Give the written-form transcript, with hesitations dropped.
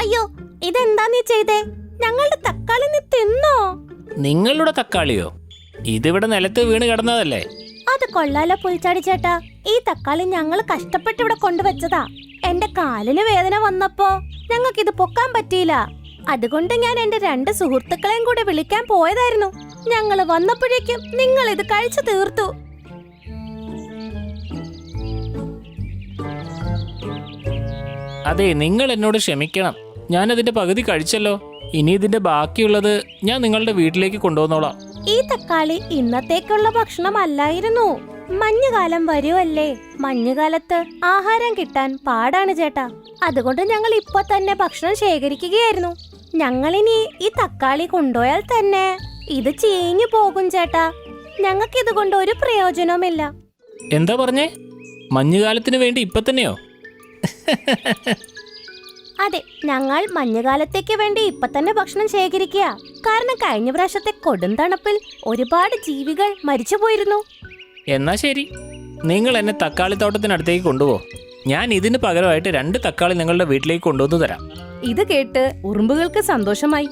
അയ്യോ, ഇതെന്താ നീ ചെയ്തേ? ഞങ്ങളുടെ തക്കാളി നീ തിന്നോ? നിങ്ങളുടെ തക്കാളിയോ? ഇതിവിടെ നിലത്ത് വീണ് കിടന്നതല്ലേ? അത് കൊള്ളാലോ പുൽച്ചാടി ചേട്ടാ. ഈ തക്കാളി ഞങ്ങൾ കഷ്ടപ്പെട്ട് ഇവിടെ കൊണ്ടുവച്ചതാ. എന്റെ കാലിന് വേദന വന്നപ്പോ ഞങ്ങൾക്കിത് പൊക്കാൻ പറ്റിയില്ല. അതുകൊണ്ട് ഞാൻ എന്റെ 2 സുഹൃത്തുക്കളെയും കൂടെ വിളിക്കാൻ പോയതായിരുന്നു. ഞങ്ങൾ വന്നപ്പോഴേക്കും നിങ്ങൾ ഇത് കഴിച്ചു തീർത്തു. അതെ, നിങ്ങൾ എന്നോട് ക്ഷമിക്കണം. ഞാനതിന്റെ പകുതി കഴിച്ചല്ലോ. ഇനി ഇതിന്റെ ബാക്കിയുള്ളത് ഞാൻ നിങ്ങളുടെ വീട്ടിലേക്ക് കൊണ്ടുവന്നോളാം. ഈ തക്കാളി ഇന്നത്തേക്കുള്ള ഭക്ഷണമല്ലായിരുന്നു. മഞ്ഞുകാലം വരുമല്ലേ? മഞ്ഞുകാലത്ത് ആഹാരം കിട്ടാൻ പാടാണ് ചേട്ടാ. അതുകൊണ്ട് ഞങ്ങൾ ഇപ്പൊ തന്നെ ഭക്ഷണം ശേഖരിക്കുകയായിരുന്നു. ഞങ്ങളിനി ഈ തക്കാളി കൊണ്ടുപോയാൽ തന്നെ ഇത് ചീഞ്ഞു പോകും ചേട്ടാ. ഞങ്ങൾക്ക് ഇതുകൊണ്ട് ഒരു പ്രയോജനവുമില്ല. എന്താ പറഞ്ഞേ? മഞ്ഞുകാലത്തിന് വേണ്ടി ഇപ്പൊ തന്നെയോ? അതെ, ഞങ്ങൾ മഞ്ഞുകാലത്തേക്ക് വേണ്ടി ഇപ്പൊ തന്നെ ഭക്ഷണം ശേഖരിക്കുക. കാരണം കഴിഞ്ഞ പ്രാവശ്യത്തെ കൊടും തണുപ്പിൽ ഒരുപാട് ജീവികൾ മരിച്ചുപോയിരുന്നു. എന്നാ ശരി, നിങ്ങൾ എന്നെ തക്കാളിത്തോട്ടത്തിനടുത്തേക്ക് കൊണ്ടുപോ. ഞാൻ ഇതിന് പകരമായിട്ട് 2 തക്കാളി നിങ്ങളുടെ വീട്ടിലേക്ക് കൊണ്ടുവന്നു തരാം. ഇത് കേട്ട് ഉറുമ്പുകൾക്ക് സന്തോഷമായി.